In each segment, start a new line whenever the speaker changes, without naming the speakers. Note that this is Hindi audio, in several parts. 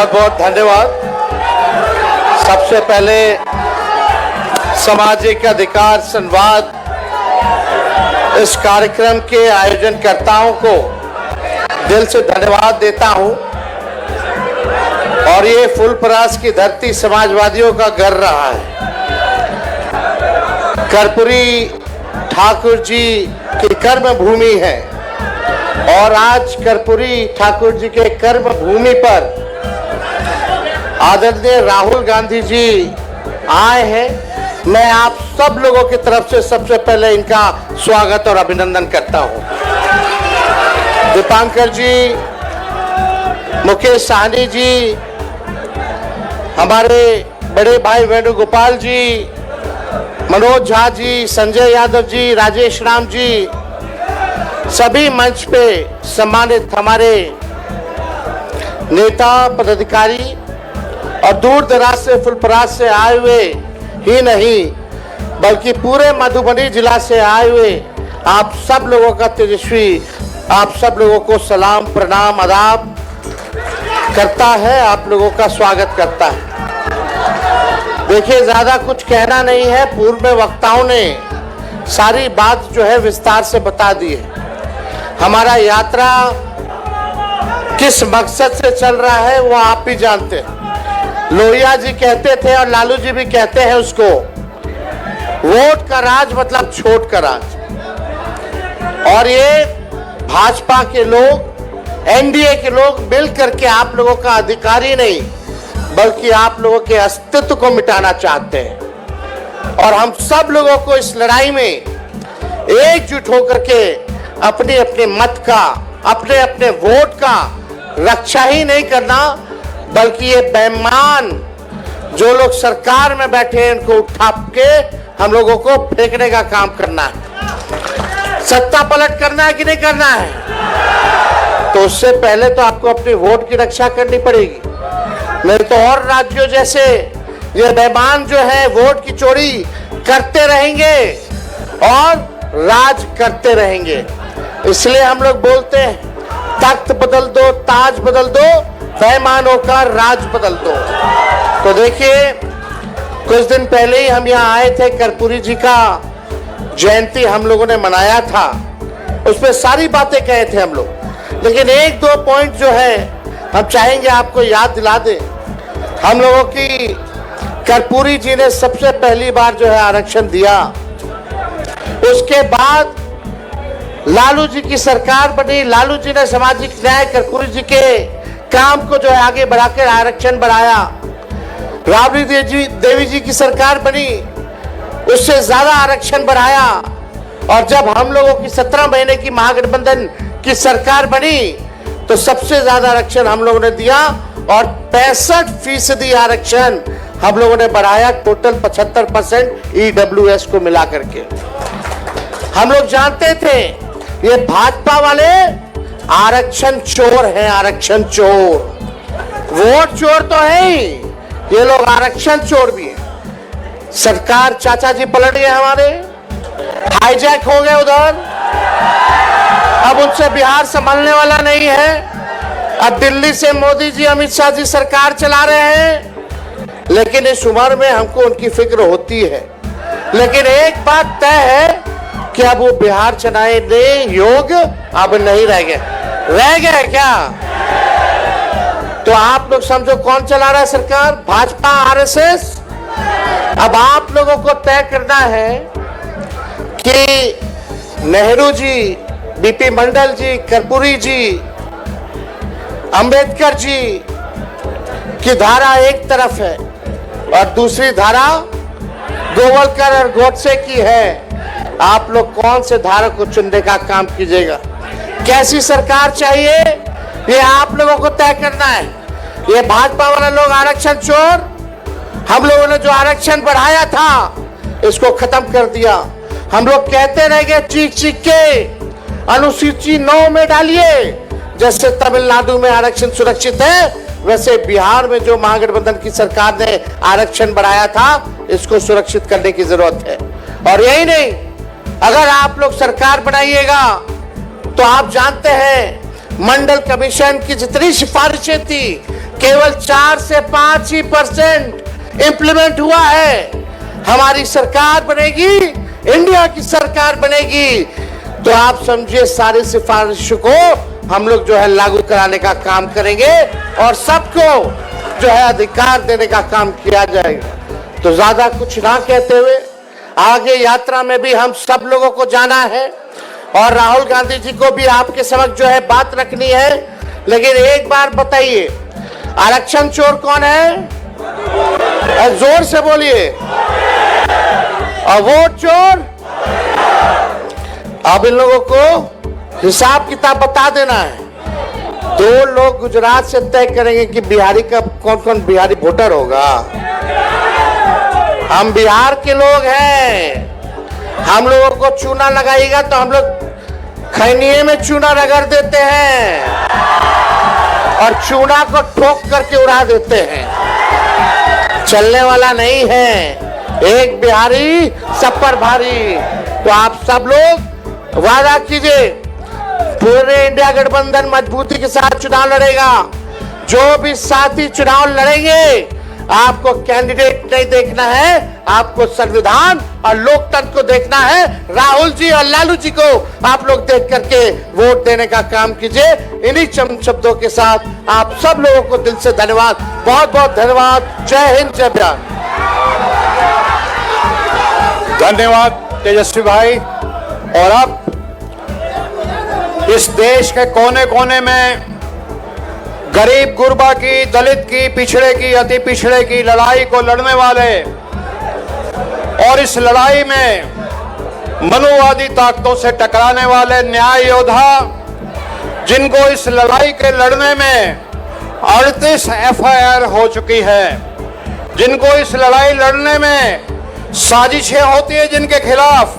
बहुत बहुत धन्यवाद। सबसे पहले सामाजिक अधिकार संवाद इस कार्यक्रम के आयोजनकर्ताओं को दिल से धन्यवाद देता हूं। और ये फुलपरास की धरती समाजवादियों का घर रहा है। कर्पूरी ठाकुर जी की कर्म भूमि है और आज कर्पूरी ठाकुर जी के कर्म भूमि पर आदरणीय राहुल गांधी जी आए हैं। मैं आप सब लोगों की तरफ से सबसे पहले इनका स्वागत और अभिनंदन करता हूं। दीपांकर जी, मुकेश साहनी जी, हमारे बड़े भाई वेणुगोपाल जी, मनोज झा जी, संजय यादव जी, राजेश राम जी, सभी मंच पे सम्मानित हमारे नेता पदाधिकारी और दूर दराज से फुलपरास से आए हुए ही नहीं बल्कि पूरे मधुबनी जिला से आए हुए आप सब लोगों का तेजस्वी, आप सब लोगों को सलाम प्रणाम आदाब करता है, आप लोगों का स्वागत करता है। देखिए, ज्यादा कुछ कहना नहीं है, पूर्व में वक्ताओं ने सारी बात जो है विस्तार से बता दी है। हमारा यात्रा किस मकसद से चल रहा है वो आप भी जानते हैं। लोहिया जी कहते थे और लालू जी भी कहते हैं उसको, वोट का राज मतलब छोट का राज। और ये भाजपा के लोग, एनडीए के लोग मिल करके आप लोगों का अधिकार ही नहीं बल्कि आप लोगों के अस्तित्व को मिटाना चाहते हैं। और हम सब लोगों को इस लड़ाई में एकजुट होकर के अपने अपने मत का, अपने अपने वोट का रक्षा ही नहीं करना बल्कि ये बेईमान जो लोग सरकार में बैठे हैं इनको उठा के हम लोगों को फेंकने का काम करना है। सत्ता पलट करना है कि नहीं करना है? तो उससे पहले तो आपको अपनी वोट की रक्षा करनी पड़ेगी। नहीं तो और राज्यों जैसे ये बेईमान जो है वोट की चोरी करते रहेंगे और राज करते रहेंगे। इसलिए हम लोग बोलते हैं, तख्त बदल दो, ताज बदल दो, बेईमानों का राज बदल दो। तो देखिए, कुछ दिन पहले ही हम यहाँ आए थे, कर्पूरी जी का जयंती हम लोगों ने मनाया था, उसमें सारी बातें कहे थे हम लोग। लेकिन एक दो पॉइंट जो है हम चाहेंगे आपको याद दिला दें। हम लोगों की कर्पूरी जी ने सबसे पहली बार जो है आरक्षण दिया, उसके बाद लालू जी की सरकार बनी, लालू जी ने सामाजिक न्याय कर्पूरी जी के काम को जो है आगे बढ़ाकर आरक्षण बढ़ाया। राबड़ी देवी जी की सरकार बनी, उससे ज्यादा आरक्षण बढ़ाया। और जब हम लोगों की 17 महीने की महागठबंधन की सरकार बनी तो सबसे ज्यादा आरक्षण हम लोगों ने दिया और 65% आरक्षण हम लोगों ने बढ़ाया, टोटल 75% ईडब्ल्यूएस को मिला करके। हम लोग जानते थे ये भाजपा वाले आरक्षण चोर हैं, आरक्षण चोर। वोट चोर तो है ही, ये लोग आरक्षण चोर भी हैं। सरकार चाचा जी पलट गए हमारे, हाईजैक हो गए उधर। अब उनसे बिहार संभलने वाला नहीं है। अब दिल्ली से मोदी जी, अमित शाह जी सरकार चला रहे हैं। लेकिन इस उम्र में हमको उनकी फिक्र होती है। लेकिन एक बात तय है कि अब वो बिहार चलाने योग्य अब नहीं रह गए। रह गए क्या? तो आप लोग समझो कौन चला रहा है सरकार? भाजपा, आरएसएस। अब आप लोगों को तय करना है कि नेहरू जी, बीपी मंडल जी, कर्पूरी जी, अंबेडकर जी की धारा एक तरफ है और दूसरी धारा गोवलकर और गोडसे की है। आप लोग कौन से धारा को चुनने का काम कीजिएगा? कैसी सरकार चाहिए ये आप लोगों को तय करना है। ये भाजपा वाले लोग आरक्षण चोर, हम लोगों ने जो आरक्षण बढ़ाया था इसको खत्म कर दिया। हम लोग कहते रह गए चीख चीख के, अनुसूची 9 में डालिए। जैसे तमिलनाडु में आरक्षण सुरक्षित है, वैसे बिहार में जो महागठबंधन की सरकार ने आरक्षण बढ़ाया था इसको सुरक्षित करने की जरूरत है। और यही नहीं, अगर आप लोग सरकार बनाइएगा तो आप जानते हैं मंडल कमीशन की जितनी सिफारिशें थी केवल 4 से 5% इंप्लीमेंट हुआ है। हमारी सरकार बनेगी, इंडिया की सरकार बनेगी, तो आप समझिए सारी सिफारिशों को हम लोग जो है लागू कराने का काम करेंगे और सबको जो है अधिकार देने का काम किया जाएगा। तो ज्यादा कुछ ना कहते हुए आगे यात्रा में भी हम सब लोगों को जाना है और राहुल गांधी जी को भी आपके समक्ष जो है बात रखनी है। लेकिन एक बार बताइए, आरक्षण चोर कौन है? जोर से बोलिए। और वोट चोर? अब इन लोगों को हिसाब किताब बता देना है। 2 लोग गुजरात से तय करेंगे कि बिहारी का कौन कौन बिहारी वोटर होगा। हम बिहार के लोग हैं, हम लोगों को चूना लगाएगा तो हम लोग खैनिये में चूना रगड़ देते हैं और चूना को ठोक करके उड़ा देते हैं। चलने वाला नहीं है, एक बिहारी सब पर भारी। तो आप सब लोग वादा कीजिए, पूरे इंडिया गठबंधन मजबूती के साथ चुनाव लड़ेगा। जो भी साथी चुनाव लड़ेंगे, आपको कैंडिडेट नहीं देखना है, आपको संविधान और लोकतंत्र को देखना है। राहुल जी और लालू जी को आप लोग देख करके वोट देने का काम कीजिए। इन्हीं चंद शब्दों के साथ आप सब लोगों को दिल से धन्यवाद, बहुत बहुत धन्यवाद। जय हिंद, जय बिहार।
धन्यवाद तेजस्वी भाई। और अब इस देश के कोने कोने में गरीब गुरबा की, दलित की, पिछड़े की, अति पिछड़े की लड़ाई को लड़ने वाले और इस लड़ाई में मनुवादी ताकतों से टकराने वाले न्याय योद्धा, जिनको इस लड़ाई के लड़ने में 38 FIR हो चुकी है, जिनको इस लड़ाई लड़ने में साजिशें होती है, जिनके खिलाफ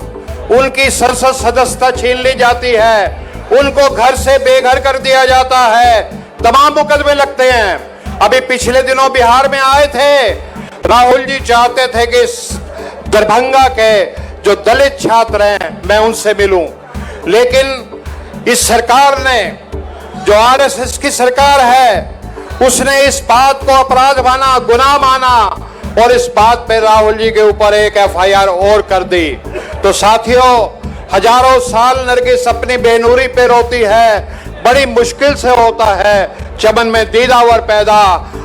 उनकी संसद सदस्यता छीन ली जाती है, उनको घर से बेघर कर दिया जाता है, तमाम मुकदमे लगते हैं। अभी पिछले दिनों बिहार में आए थे, राहुल जी चाहते थे कि दरभंगा के जो दलित छात्र हैं मैं उनसे मिलूं, लेकिन इस सरकार ने, जो RSS की सरकार है, उसने इस बात को अपराध माना, गुनाह माना और इस बात पे राहुल जी के ऊपर एक FIR और कर दी। तो साथियों, हजारों साल नरगिस अपनी बेनूरी पे रोती है, बड़ी मुश्किल से होता है चमन में दीदावर पैदा।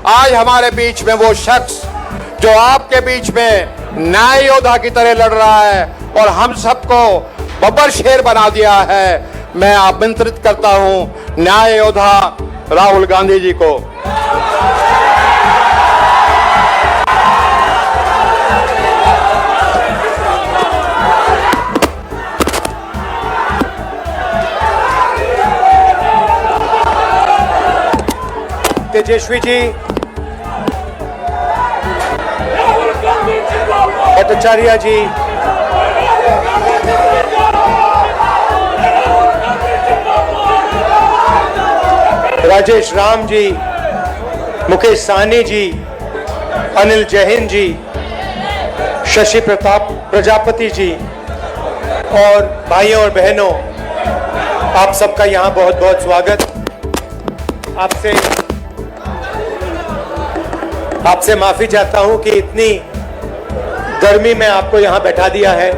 आज हमारे बीच में वो शख्स जो आपके बीच में न्याय योद्धा की तरह लड़ रहा है और हम सबको बब्बर शेर बना दिया है, मैं आमंत्रित करता हूं न्याय योद्धा राहुल गांधी जी को। तेजस्वी जी, भट्टाचार्य जी, राजेश राम जी, मुकेश साहनी जी, अनिल जैन जी, शशि प्रताप प्रजापति जी और भाइयों और बहनों, आप सबका यहाँ बहुत बहुत स्वागत। आपसे माफी चाहता हूं कि इतनी गर्मी में आपको यहां बैठा दिया है।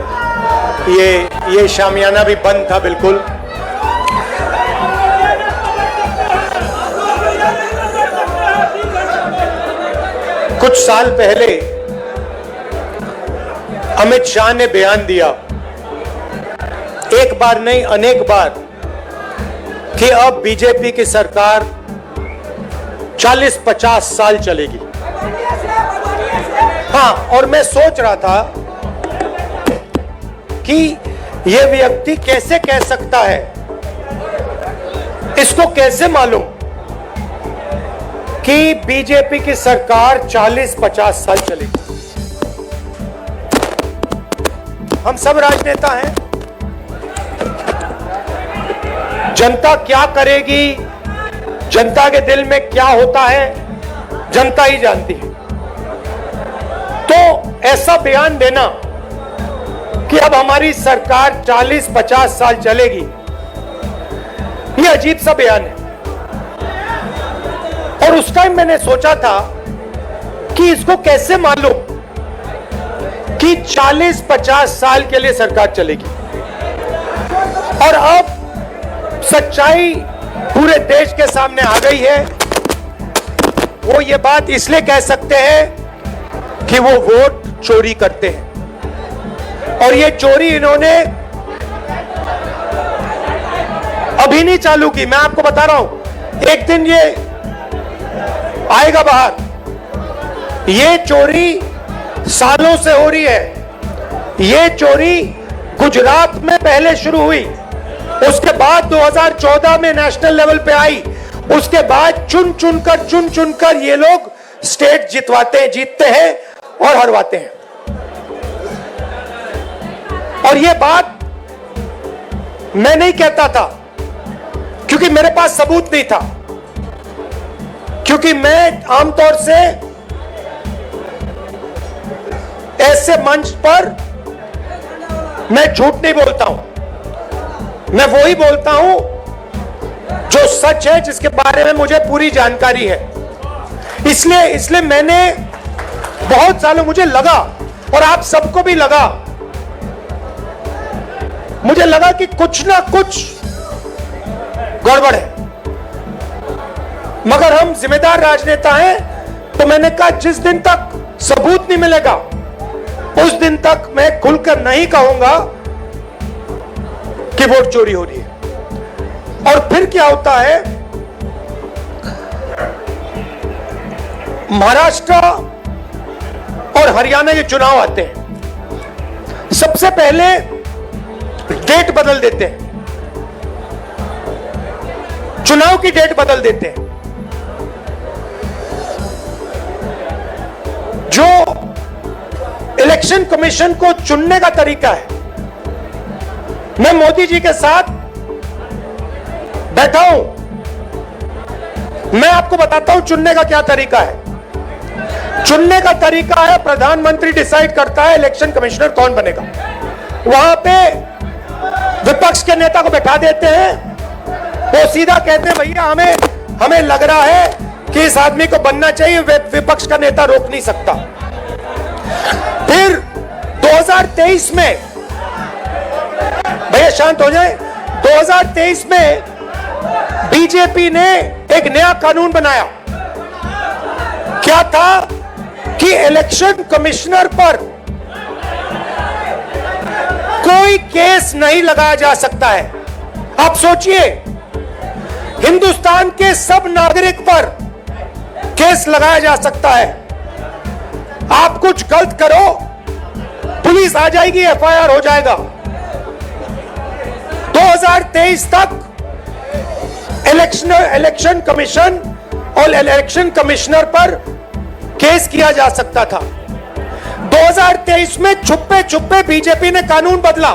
ये शामियाना भी बंद था बिल्कुल। कुछ साल पहले अमित शाह ने बयान दिया, एक बार नहीं अनेक बार, कि अब बीजेपी की सरकार 40-50 साल चलेगी। हाँ, और मैं सोच रहा था कि यह व्यक्ति कैसे कह सकता है, इसको कैसे मालूम कि बीजेपी की सरकार 40-50 साल चलेगी। हम सब राजनेता हैं, जनता क्या करेगी, जनता के दिल में क्या होता है, जनता ही जानती है। तो ऐसा बयान देना कि अब हमारी सरकार 40-50 साल चलेगी, ये अजीब सा बयान है।
और उस टाइम मैंने सोचा था कि इसको कैसे मालूम कि 40-50 साल के लिए सरकार चलेगी। और अब सच्चाई पूरे देश के सामने आ गई है। वो ये बात इसलिए कह सकते हैं कि वो वोट चोरी करते हैं, और ये चोरी इन्होंने अभी नहीं चालू की। मैं आपको बता रहा हूं, एक दिन ये आएगा बाहर। ये चोरी सालों से हो रही है। ये चोरी गुजरात में पहले शुरू हुई, उसके बाद 2014 में नेशनल लेवल पे आई, उसके बाद चुन चुनकर ये लोग स्टेट जीतते हैं और हरवाते हैं। और ये बात मैं नहीं कहता था क्योंकि मेरे पास सबूत नहीं था, क्योंकि मैं आमतौर से ऐसे मंच पर मैं झूठ नहीं बोलता हूं। मैं वही बोलता हूं जो सच है, जिसके बारे में मुझे पूरी जानकारी है। इसलिए मैंने बहुत सालों, मुझे लगा और आप सबको भी लगा, मुझे लगा कि कुछ ना कुछ गड़बड़ है। मगर हम जिम्मेदार राजनेता हैं, तो मैंने कहा जिस दिन तक सबूत नहीं मिलेगा उस दिन तक मैं खुलकर नहीं कहूंगा कि वोट चोरी हो रही है। और फिर क्या होता है, महाराष्ट्र और हरियाणा के चुनाव आते हैं, सबसे पहले डेट बदल देते हैं, चुनाव की डेट बदल देते हैं। जो इलेक्शन कमीशन को चुनने का तरीका है, मैं मोदी जी के साथ बैठा हूं, मैं आपको बताता हूं चुनने का क्या तरीका है। चुनने का तरीका है, प्रधानमंत्री डिसाइड करता है इलेक्शन कमिश्नर कौन बनेगा। वहां पे विपक्ष के नेता को बैठा देते हैं, वो सीधा कहते हैं भैया हमें लग रहा है कि इस आदमी को बनना चाहिए, विपक्ष का नेता रोक नहीं सकता। फिर 2023 में, भैया शांत हो जाए, 2023 में बीजेपी ने एक नया कानून बनाया। क्या था कि इलेक्शन कमिश्नर पर कोई केस नहीं लगाया जा सकता है। आप सोचिए, हिंदुस्तान के सब नागरिक पर केस लगाया जा सकता है। आप कुछ गलत करो, पुलिस आ जाएगी, एफआईआर हो जाएगा। 2023 तक इलेक्शन कमीशन और इलेक्शन कमिश्नर पर केस किया जा सकता था। 2023 में छुपे छुपे बीजेपी ने कानून बदला।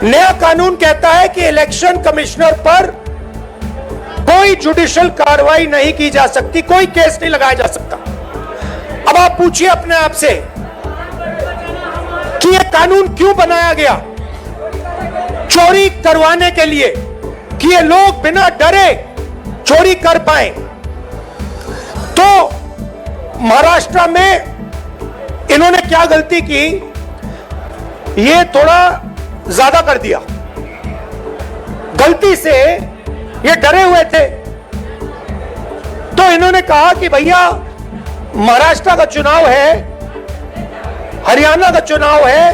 नया कानून कहता है कि इलेक्शन कमिश्नर पर कोई जुडिशियल कार्रवाई नहीं की जा सकती, कोई केस नहीं लगाया जा सकता। अब आप पूछिए अपने आप से कि यह कानून क्यों बनाया गया? चोरी करवाने के लिए, कि ये लोग बिना डरे चोरी कर पाए। तो महाराष्ट्र में इन्होंने क्या गलती की, ये थोड़ा ज्यादा कर दिया। गलती से ये डरे हुए थे, तो इन्होंने कहा कि भैया महाराष्ट्र का चुनाव है, हरियाणा का चुनाव है,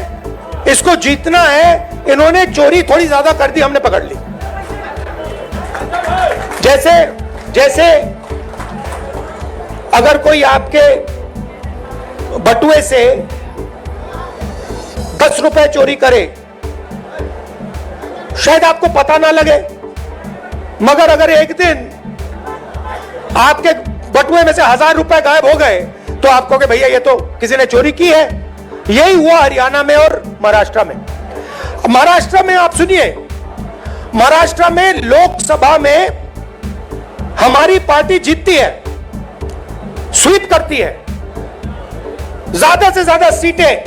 इसको जीतना है। इन्होंने चोरी थोड़ी ज्यादा कर दी, हमने पकड़ ली। जैसे अगर कोई आपके बटुए से 10 रुपए चोरी करे, शायद आपको पता ना लगे, मगर अगर एक दिन आपके बटुए में से 1000 रुपए गायब हो गए, तो आप कहोगे भैया ये तो किसी ने चोरी की है। यही हुआ हरियाणा में और महाराष्ट्र में। महाराष्ट्र में आप सुनिए, महाराष्ट्र में लोकसभा में हमारी पार्टी जीतती है, स्वीप करती है, ज्यादा से ज्यादा सीटें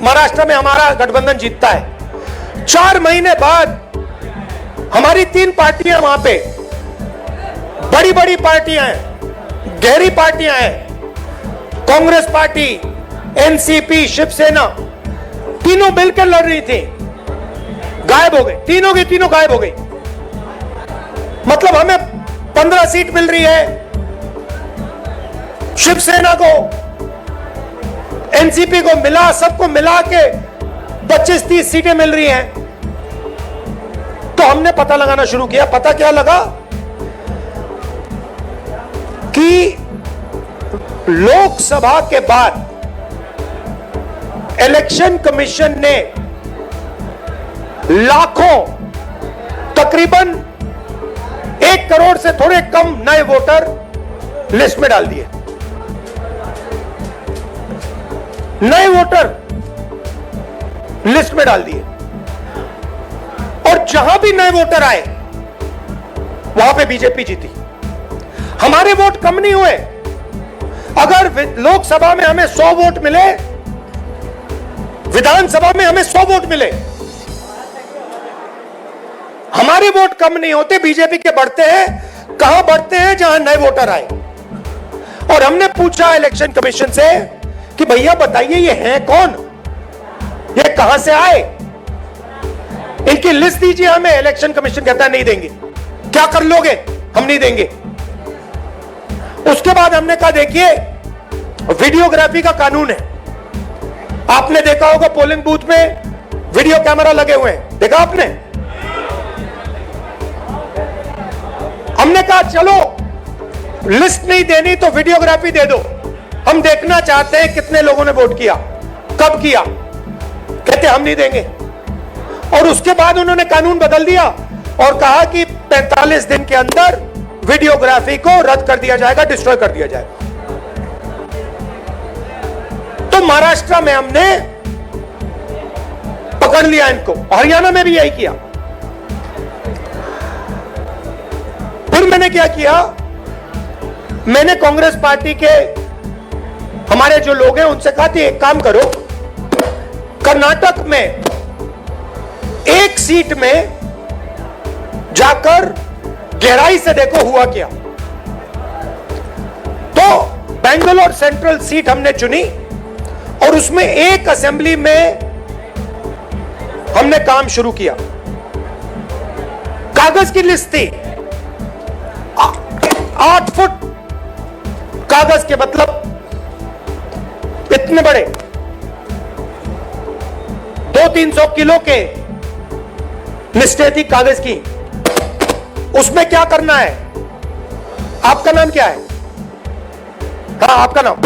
महाराष्ट्र में हमारा गठबंधन जीतता है। 4 महीने बाद हमारी 3 पार्टियां वहां पे बड़ी बड़ी पार्टियां हैं, गहरी पार्टियां हैं, कांग्रेस पार्टी, एनसीपी, शिवसेना, तीनों मिलकर लड़ रही थी, गायब हो गए, तीनों की तीनों गायब हो गई। मतलब हमें 15 सीट मिल रही है, शिवसेना को, एनसीपी को मिला, सबको मिला के 25-30 सीटें मिल रही हैं। तो हमने पता लगाना शुरू किया। पता क्या लगा कि लोकसभा के बाद इलेक्शन कमीशन ने लाखों, तकरीबन 1 करोड़ से थोड़े कम नए वोटर लिस्ट में डाल दिए। नए वोटर लिस्ट में डाल दिए, और जहां भी नए वोटर आए वहां पे बीजेपी जीती। हमारे वोट कम नहीं हुए। अगर लोकसभा में हमें 100 वोट मिले, विधानसभा में हमें 100 वोट मिले, हमारे वोट कम नहीं होते, बीजेपी के बढ़ते हैं। कहां बढ़ते हैं? जहां नए वोटर आए। और हमने पूछा इलेक्शन कमीशन से कि भैया बताइए ये हैं कौन, ये कहां से आए, इनकी लिस्ट दीजिए हमें। इलेक्शन कमीशन कहता है नहीं देंगे। क्या कर लोगे? हम नहीं देंगे। उसके बाद हमने कहा देखिए वीडियोग्राफी का कानून है, आपने देखा होगा पोलिंग बूथ में वीडियो कैमरा लगे हुए हैं, देखा आपने? हमने कहा चलो लिस्ट नहीं देनी तो वीडियोग्राफी दे दो, हम देखना चाहते हैं कितने लोगों ने वोट किया, कब किया। कहते हम नहीं देंगे। और उसके बाद उन्होंने कानून बदल दिया और कहा कि 45 दिन के अंदर वीडियोग्राफी को रद्द कर दिया जाएगा, डिस्ट्रॉय कर दिया जाएगा। तो महाराष्ट्र में हमने पकड़ लिया इनको, हरियाणा में भी यही किया। फिर मैंने क्या किया, मैंने कांग्रेस पार्टी के हमारे जो लोग हैं उनसे कहा कि एक काम करो, कर्नाटक में एक सीट में जाकर गहराई से देखो हुआ क्या। तो बेंगलोर सेंट्रल सीट हमने चुनी और उसमें एक असेंबली में हमने काम शुरू किया। कागज की लिस्ट थी, 8 फुट कागज के, मतलब इतने बड़े, 200-300 किलो के लिस्टें थी कागज की। उसमें क्या करना है? आपका नाम क्या है? हाँ आपका नाम?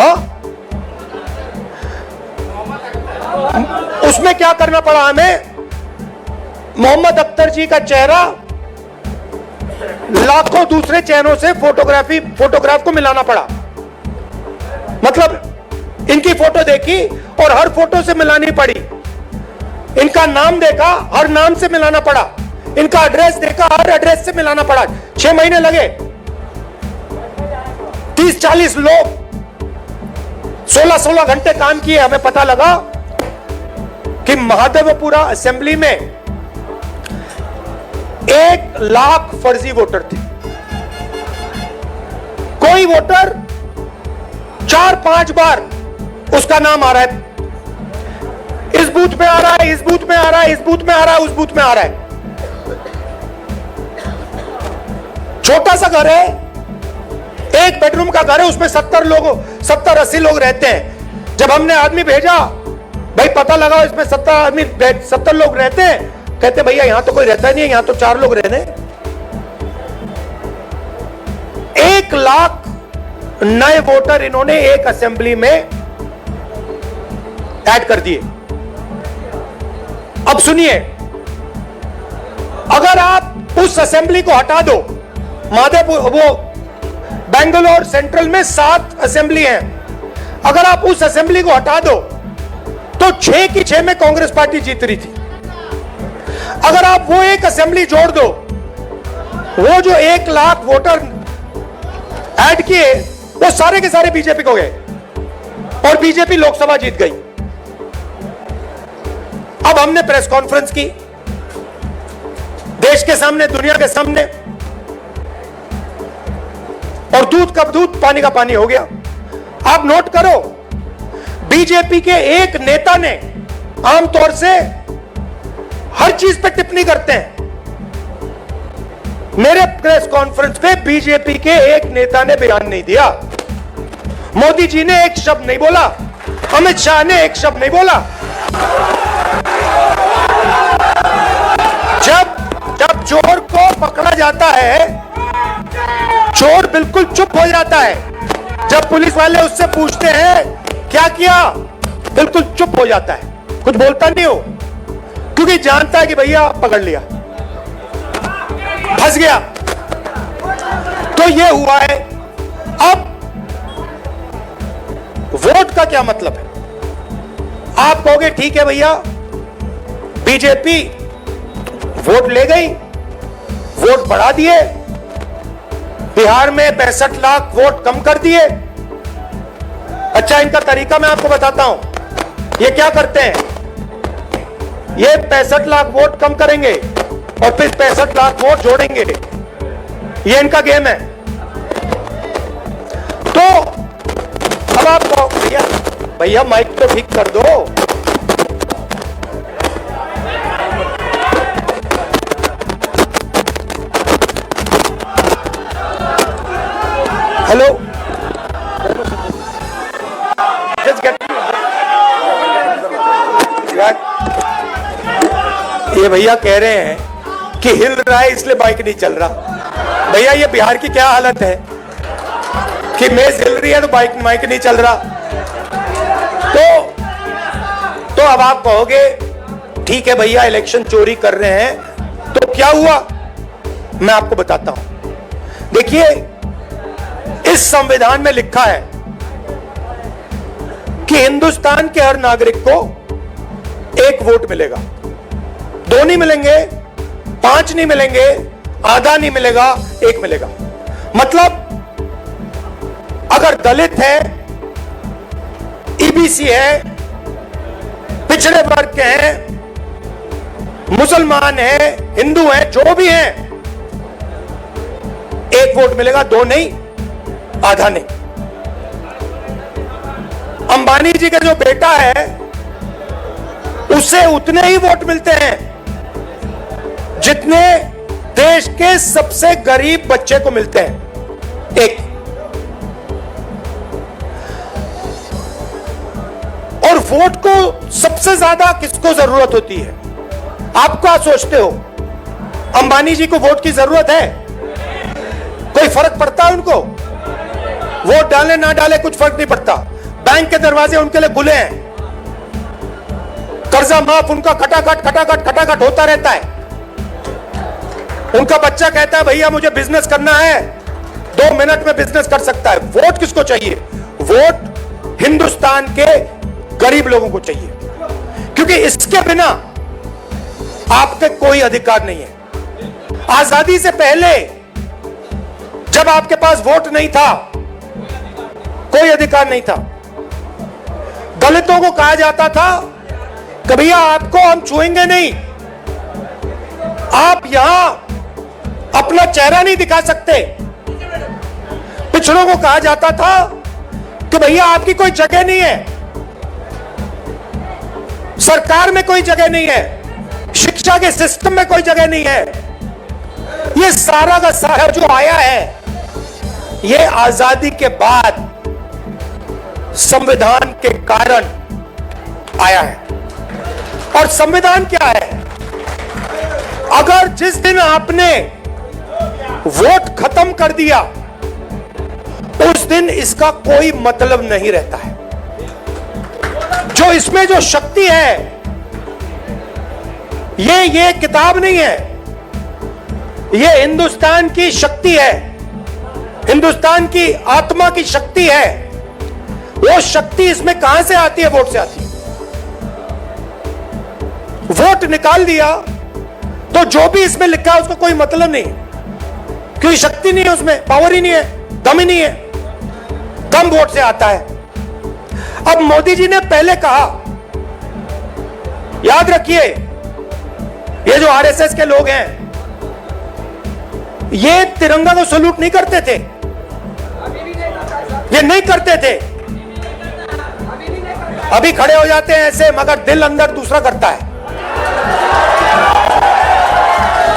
हाँ, उसमें क्या करना पड़ा हमें? मोहम्मद अख्तर जी का चेहरा लाखों दूसरे चेहरों से फोटोग्राफ को मिलाना पड़ा। मतलब इनकी फोटो देखी और हर फोटो से मिलानी पड़ी। इनका नाम देखा, हर नाम से मिलाना पड़ा। इनका एड्रेस देखा, हर एड्रेस से मिलाना पड़ा। 6 महीने लगे। 30-40 लोग 16-16 घंटे काम किए। हमें पता लगा कि महादेवपुरा असेंबली में 1 लाख फर्जी वोटर थे। कोई वोटर 4-5 बार उसका नाम आ रहा है, इस बूथ में आ रहा है, इस बूथ में आ रहा है, इस बूथ में आ रहा है, उस बूथ में आ रहा है। छोटा सा घर है, 1 बेडरूम का घर है, उसमें 70-80 लोग रहते हैं। जब हमने आदमी भेजा, भाई पता लगा इसमें 70 लोग रहते हैं, कहते भैया यहां तो कोई रहता नहीं है, यहां तो 4 लोग रहने। 1 लाख नए वोटर इन्होंने एक असेंबली में ऐड कर दिए। अब सुनिए, अगर आप उस असेंबली को हटा दो, माधेपुर, वो बेंगलोर सेंट्रल में 7 असेंबली हैं, अगर आप उस असेंबली को हटा दो तो 6 की 6 में कांग्रेस पार्टी जीत रही थी। अगर आप वो एक असेंबली जोड़ दो, वो जो 1 लाख वोटर ऐड किए वो सारे के सारे बीजेपी को गए और बीजेपी लोकसभा जीत गई। अब हमने प्रेस कॉन्फ्रेंस की, देश के सामने, दुनिया के सामने, और दूध का दूध पानी का पानी हो गया। आप नोट करो, बीजेपी के एक नेता ने आमतौर से हर चीज पे टिप्पणी करते हैं। मेरे प्रेस कॉन्फ्रेंस पे बीजेपी के एक नेता ने बयान नहीं दिया, मोदी जी ने एक शब्द नहीं बोला, अमित शाह ने एक शब्द नहीं बोला। जब चोर को पकड़ा जाता है, चोर बिल्कुल चुप हो जाता है। जब पुलिस वाले उससे पूछते हैं क्या किया, बिल्कुल चुप हो जाता है, कुछ बोलता नहीं हो, क्योंकि जानता है कि भैया पकड़ लिया, फंस गया। तो ये हुआ है। अब वोट का क्या मतलब है? आप कहोगे ठीक है भैया, बीजेपी वोट ले गई, वोट बढ़ा दिए, बिहार में 65 लाख वोट कम कर दिए। अच्छा, इनका तरीका मैं आपको बताता हूं। ये क्या करते हैं, ये 65 लाख वोट कम करेंगे और फिर 65 लाख वोट जोड़ेंगे। ये इनका गेम है। तो अब आप कहो भैया माइक तो ठीक कर दो। हेलो, ये भैया कह रहे हैं कि हिल रहा है इसलिए बाइक नहीं चल रहा। भैया ये बिहार की क्या हालत है कि मेज हिल रही है तो माइक नहीं चल रहा। तो अब आप कहोगे ठीक है भैया, इलेक्शन चोरी कर रहे हैं, तो क्या हुआ? मैं आपको बताता हूं। देखिए, इस संविधान में लिखा है कि हिंदुस्तान के हर नागरिक को एक वोट मिलेगा। 2 नहीं मिलेंगे, 5 नहीं मिलेंगे, आधा नहीं मिलेगा, 1 मिलेगा। मतलब अगर दलित है, ईबीसी है, पिछड़े वर्ग के हैं, मुसलमान है, हिंदू है, जो भी है, 1 वोट मिलेगा, 2 नहीं, आधा नहीं। अंबानी जी का जो बेटा है उसे उतने ही वोट मिलते हैं जितने देश के सबसे गरीब बच्चे को मिलते हैं, 1। और वोट को सबसे ज्यादा किसको जरूरत होती है? आप क्या सोचते हो, अंबानी जी को वोट की जरूरत है? कोई फर्क पड़ता है उनको? वोट डाले ना डाले कुछ फर्क नहीं पड़ता। बैंक के दरवाजे उनके लिए खुले हैं, कर्जा माफ उनका खटाखट होता रहता है। उनका बच्चा कहता है भैया मुझे बिजनेस करना है, 2 मिनट में बिजनेस कर सकता है। वोट किसको चाहिए? वोट हिंदुस्तान के गरीब लोगों को चाहिए, क्योंकि इसके बिना आपके कोई अधिकार नहीं है। आजादी से पहले जब आपके पास वोट नहीं था, कोई अधिकार नहीं था। दलितों को कहा जाता था कि भैया आपको हम छुएंगे नहीं, आप यहां अपना चेहरा नहीं दिखा सकते। पिछड़ों को कहा जाता था कि भैया आपकी कोई जगह नहीं है, सरकार में कोई जगह नहीं है, शिक्षा के सिस्टम में कोई जगह नहीं है। ये सारा का सारा जो आया है, ये आजादी के बाद संविधान के कारण आया है। और संविधान क्या है? अगर जिस दिन आपने वोट खत्म कर दिया, उस दिन इसका कोई मतलब नहीं रहता है। जो इसमें जो शक्ति है, ये किताब नहीं है, ये हिंदुस्तान की शक्ति है, हिंदुस्तान की आत्मा की शक्ति है। वो शक्ति इसमें कहां से आती है? वोट से आती है। वोट निकाल दिया तो जो भी इसमें लिखा है उसको कोई मतलब नहीं, क्योंकि शक्ति नहीं है उसमें, पावर ही नहीं है, दम ही नहीं है, कम वोट से आता है। अब मोदी जी ने पहले कहा, याद रखिए, ये जो आरएसएस के लोग हैं, ये तिरंगा को सैल्यूट नहीं करते थे, ये नहीं करते थे। अभी खड़े हो जाते हैं ऐसे, मगर दिल अंदर दूसरा करता है,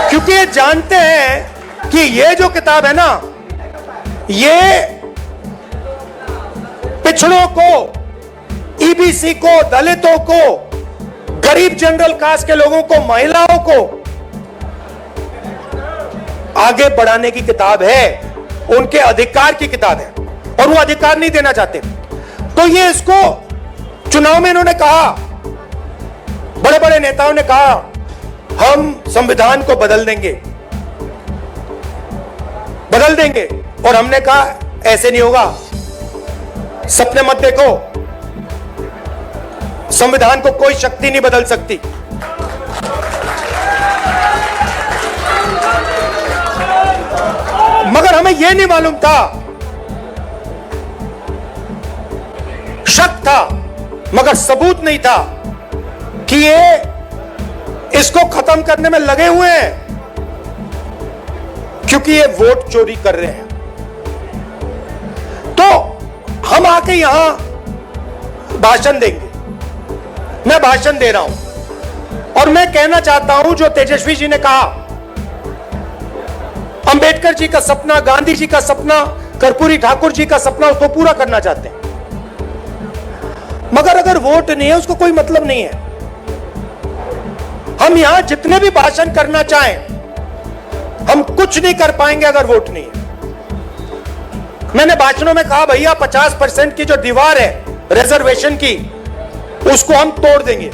क्योंकि ये जानते हैं कि ये जो किताब है ना, ये पिछड़ों को, ईबीसी को, दलितों को, गरीब जनरल कास्ट के लोगों को, महिलाओं को आगे बढ़ाने की किताब है, उनके अधिकार की किताब है, और वो अधिकार नहीं देना चाहते। तो ये इसको चुनाव में इन्होंने कहा, बड़े बड़े नेताओं ने कहा हम संविधान को बदल देंगे, बदल देंगे, और हमने कहा ऐसे नहीं होगा, सपने मत देखो, संविधान को कोई शक्ति नहीं बदल सकती। मगर हमें यह नहीं मालूम था, शक था मगर सबूत नहीं था कि ये इसको खत्म करने में लगे हुए हैं, क्योंकि ये वोट चोरी कर रहे हैं। तो हम आके यहां भाषण देंगे, मैं भाषण दे रहा हूं और मैं कहना चाहता हूं जो तेजस्वी जी ने कहा, अंबेडकर जी का सपना, गांधी जी का सपना, कर्पूरी ठाकुर जी का सपना, उसको पूरा करना चाहते हैं। मगर अगर वोट नहीं है उसको कोई मतलब नहीं है। हम यहां जितने भी भाषण करना चाहें, हम कुछ नहीं कर पाएंगे अगर वोट नहीं है। मैंने भाषणों में कहा भैया 50% की जो दीवार है रिजर्वेशन की, उसको हम तोड़ देंगे,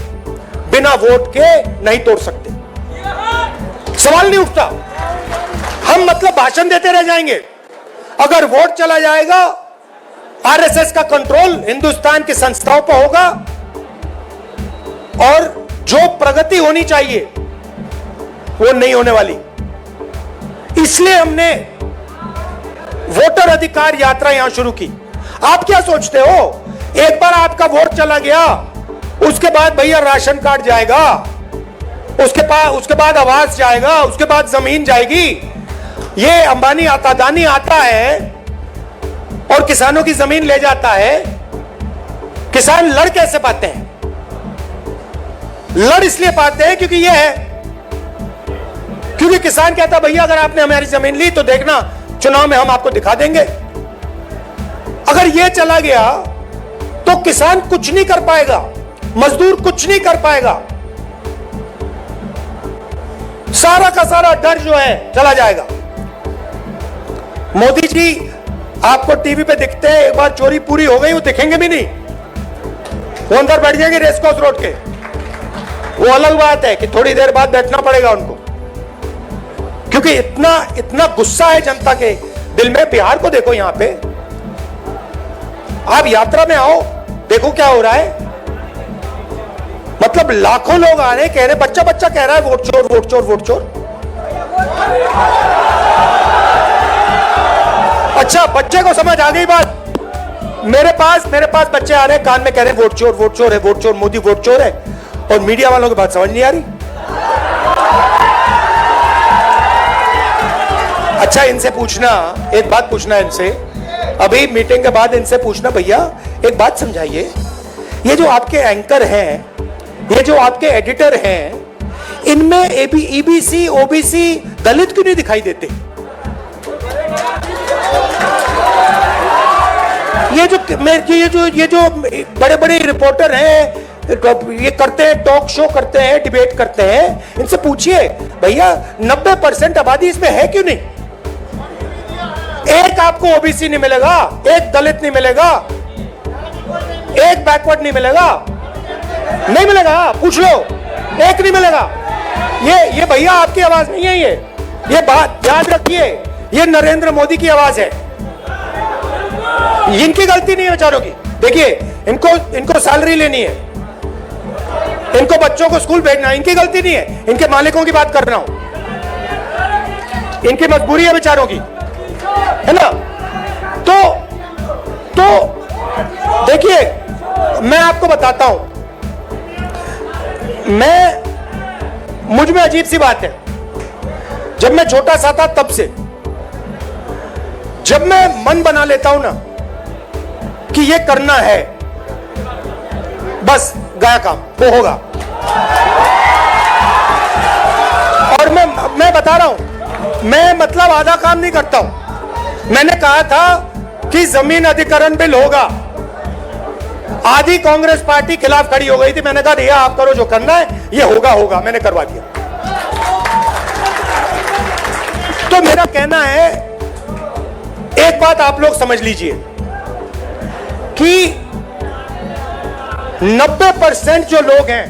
बिना वोट के नहीं तोड़ सकते, सवाल नहीं उठता। हम मतलब भाषण देते रह जाएंगे। अगर वोट चला जाएगा, आरएसएस का कंट्रोल हिंदुस्तान की संस्थाओं पर होगा और जो प्रगति होनी चाहिए वो नहीं होने वाली। इसलिए हमने वोटर अधिकार यात्रा यहां शुरू की। आप क्या सोचते हो, एक बार आपका वोट चला गया, उसके बाद भैया राशन कार्ड जाएगा, उसके बाद आवास जाएगा, उसके बाद जमीन जाएगी। ये अंबानी अदानी आता है और किसानों की जमीन ले जाता है। किसान लड़ कैसे पाते हैं? लड़ इसलिए पाते हैं क्योंकि ये है, क्योंकि किसान कहता भैया अगर आपने हमारी जमीन ली तो देखना चुनाव में हम आपको दिखा देंगे। अगर ये चला गया तो किसान कुछ नहीं कर पाएगा, मजदूर कुछ नहीं कर पाएगा, सारा का सारा डर जो है चला जाएगा। मोदी जी आपको टीवी पे दिखते हैं, एक बार चोरी पूरी हो गई वो दिखेंगे भी नहीं, वो अंदर बैठ जाएंगे रेसकोर्स रोड के। वो अलग बात है कि थोड़ी देर बाद बैठना पड़ेगा उनको, क्योंकि इतना गुस्सा है जनता के दिल में। बिहार को देखो, यहां पे आप यात्रा में आओ, देखो क्या हो रहा है। मतलब लाखों लोग आ रहे, कह रहे, बच्चा बच्चा कह रहा है वोट चोर वोट चोर वोट चोर। अच्छा, बच्चे को समझ आ गई बात। मेरे पास बच्चे आ रहे हैं, कान में कह रहे हैं वोट चोर है, वोट चोर, मोदी वोट चोर है, और मीडिया वालों की बात समझ नहीं आ रही। अच्छा, इनसे पूछना, एक बात पूछना इनसे, अभी मीटिंग के बाद इनसे पूछना, भैया एक बात समझाइए, ये जो आपके एंकर हैं, ये जो आपके एडिटर हैं, इनमें ईबीसी, ओबीसी, दलित क्यों नहीं दिखाई देते? ये जो बड़े बड़े रिपोर्टर हैं, ये करते हैं, टॉक शो करते हैं, डिबेट करते हैं, इनसे पूछिए भैया 90% आबादी इसमें है क्यों नहीं? एक आपको ओबीसी नहीं मिलेगा, एक दलित नहीं मिलेगा, एक बैकवर्ड नहीं मिलेगा, नहीं मिलेगा, पूछ लो, एक नहीं मिलेगा। ये भैया आपकी आवाज नहीं है, ये बात याद रखिए, ये नरेंद्र मोदी की आवाज है। इनकी गलती नहीं है बेचारों की। देखिए, इनको सैलरी लेनी है, इनको बच्चों को स्कूल भेजना है, इनकी गलती नहीं है, इनके मालिकों की बात कर रहा हूं, इनकी मजबूरी है बेचारों की, है ना। तो देखिए, मैं आपको बताता हूं, मुझ में अजीब सी बात है, जब मैं छोटा सा था तब से, जब मैं मन बना लेता हूं ना कि ये करना है, बस गया काम, वो होगा। और मैं बता रहा हूं, मैं मतलब आधा काम नहीं करता हूं। मैंने कहा था कि जमीन अधिग्रहण बिल होगा, आधी कांग्रेस पार्टी खिलाफ खड़ी हो गई थी। मैंने कहा भैया आप करो जो करना है, ये होगा, मैंने करवा दिया। तो मेरा कहना है, एक बात आप लोग समझ लीजिए कि 90% जो लोग हैं,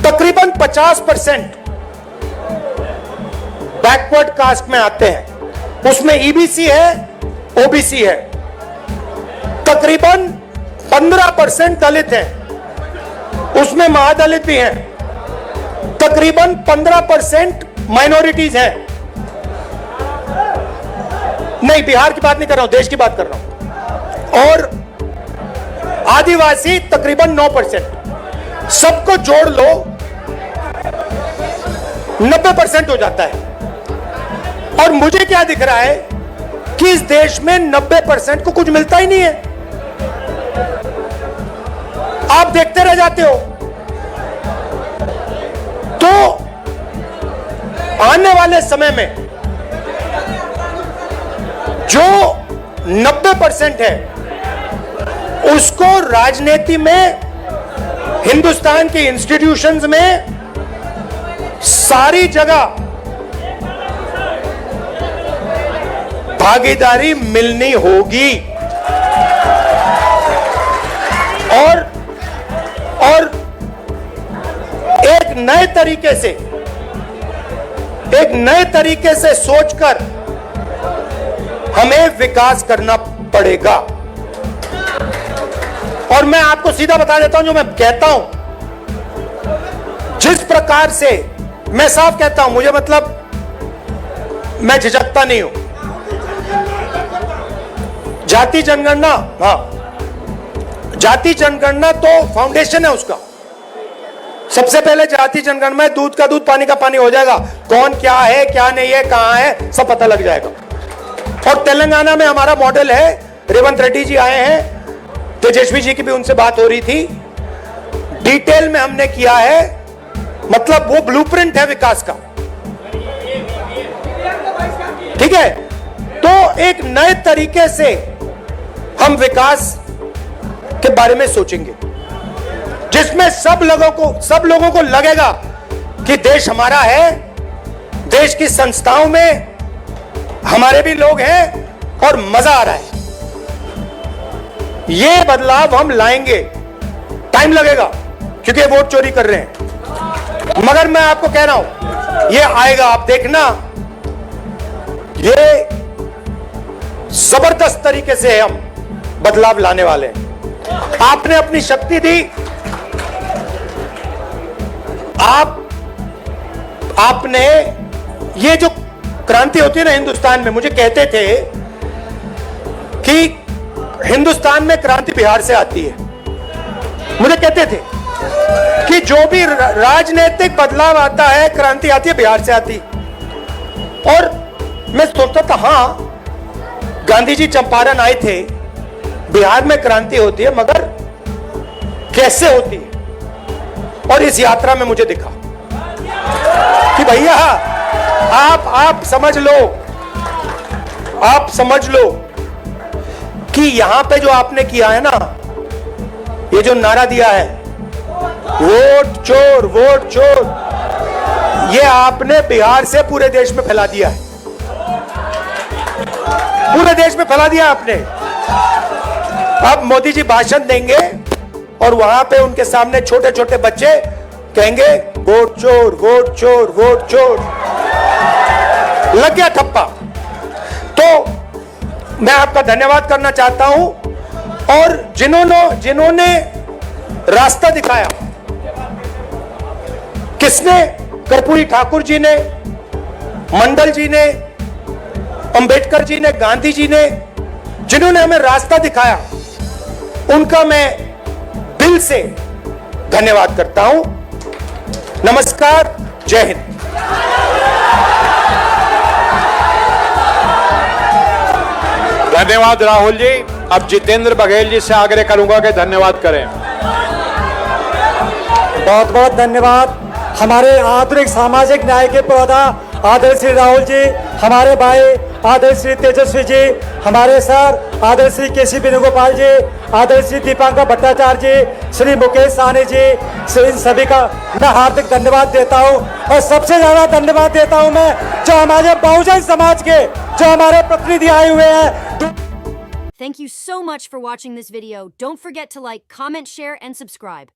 तकरीबन 50% बैकवर्ड कास्ट में आते हैं। उसमें ईबीसी है, ओबीसी है। तकरीबन 15% दलित हैं, उसमें महादलित भी हैं। तकरीबन 15% माइनॉरिटीज हैं। नहीं, बिहार की बात नहीं कर रहा हूं, देश की बात कर रहा हूं। और आदिवासी तकरीबन 9%। सबको जोड़ लो 90% हो जाता है। और मुझे क्या दिख रहा है कि इस देश में 90% को कुछ मिलता ही नहीं है। आप देखते रह जाते हो। तो आने वाले समय में जो 90% है, उसको राजनीति में, हिंदुस्तान के इंस्टीट्यूशंस में, सारी जगह भागीदारी मिलनी होगी। और एक नए तरीके से सोचकर हमें विकास करना पड़ेगा। और मैं आपको सीधा बता देता हूं, जो मैं कहता हूं, जिस प्रकार से मैं साफ कहता हूं, मुझे मतलब मैं झिझकता नहीं हूं। जाति जनगणना, हाँ, जाति जनगणना तो फाउंडेशन है उसका। सबसे पहले जाति जनगणना में दूध का दूध पानी का पानी हो जाएगा। कौन क्या है, क्या नहीं है, कहां है, सब पता लग जाएगा। और तेलंगाना में हमारा मॉडल है, रेवंत रेड्डी जी आए हैं, तेजस्वी जी की भी उनसे बात हो रही थी। डिटेल में हमने किया है, मतलब वो ब्लूप्रिंट है विकास का। ठीक है, तो एक नए तरीके से हम विकास के बारे में सोचेंगे, जिसमें सब लोगों को लगेगा कि देश हमारा है, देश की संस्थाओं में हमारे भी लोग हैं और मजा आ रहा है। ये बदलाव हम लाएंगे, टाइम लगेगा क्योंकि वोट चोरी कर रहे हैं, मगर मैं आपको कह रहा हूं ये आएगा। आप देखना, ये जबरदस्त तरीके से हम बदलाव लाने वाले हैं। आपने अपनी शक्ति दी, आपने ये जो क्रांति होती है ना हिंदुस्तान में, मुझे कहते थे कि हिंदुस्तान में क्रांति बिहार से आती है। मुझे कहते थे कि जो भी राजनीतिक बदलाव आता है, क्रांति आती है बिहार से आती। और मैं सोचता था, हाँ, गांधी जी चंपारण आए थे, बिहार में क्रांति होती है, मगर कैसे होती है? और इस यात्रा में मुझे दिखा कि भैया आप समझ लो कि यहां पे जो आपने किया है ना, ये जो नारा दिया है, वोट चोर, वोट चोर, ये आपने बिहार से पूरे देश में फैला दिया है। पूरे देश में फैला दिया आपने। अब मोदी जी भाषण देंगे और वहां पे उनके सामने छोटे छोटे बच्चे कहेंगे वोट चोर, वोट चोर, वोट चोर। लग गया ठप्पा। तो मैं आपका धन्यवाद करना चाहता हूं, और जिन्होंने रास्ता दिखाया, किसने? कर्पूरी ठाकुर जी ने, मंडल जी ने, अंबेडकर जी ने, गांधी जी ने, जिन्होंने हमें रास्ता दिखाया, उनका मैं दिल से धन्यवाद करता हूं। नमस्कार, जय हिंद।
धन्यवाद राहुल जी। अब जितेंद्र बघेल जी से आग्रह करूंगा कि धन्यवाद करें।
बहुत बहुत धन्यवाद हमारे आधुनिक सामाजिक न्याय के प्रौधा आदरणीय श्री राहुल जी, हमारे भाई आदरणीय श्री तेजस्वी जी, हमारे सर आदरणीय श्री केसी वेणुगोपाल जी, आदरणीय श्री दीपांकर भट्टाचार्य जी, श्री मुकेश साहनी जी, श्री इन सभी का मैं हार्दिक धन्यवाद देता हूं। और सबसे ज्यादा धन्यवाद देता हूं मैं जो हमारे बहुजन समाज के जो हमारे प्रतिनिधि आए हुए हैं।
Thank you so much for watching this video. Don't forget to like, comment, share, and subscribe.